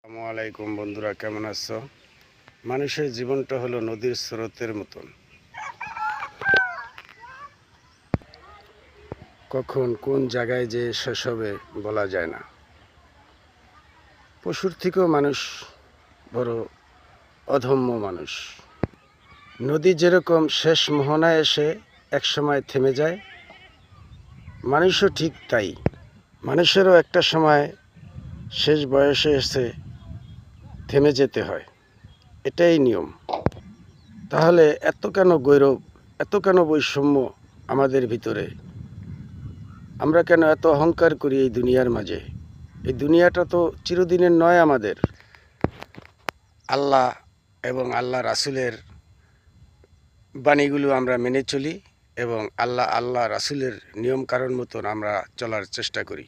আসসালামু আলাইকুম বন্ধুরা, কেমন আছো? মানুষের জীবনটা হলো নদীর স্রোতের মতন। কখন কোন জায়গায় যে শেষ হবে বলা যায় না। পশুর থেকেও মানুষ বড় অধম্য মানুষ। নদী যেরকম শেষ মোহনায় এসে একসময় থেমে যায়, মানুষও ঠিক তাই। মানুষেরও একটা সময় শেষ বয়সে এসে থেমে যেতে হয়, এটাই নিয়ম। তাহলে এত কেন গৌরব, এত কেন বৈষম্য আমাদের ভিতরে? আমরা কেন এত অহংকার করি এই দুনিয়ার মাঝে? এই দুনিয়াটা তো চিরদিনের নয় আমাদের। আল্লাহ এবং আল্লাহ রাসূলের বাণীগুলো আমরা মেনে চলি এবং আল্লাহ রাসূলের নিয়ম কানুন মতন আমরা চলার চেষ্টা করি।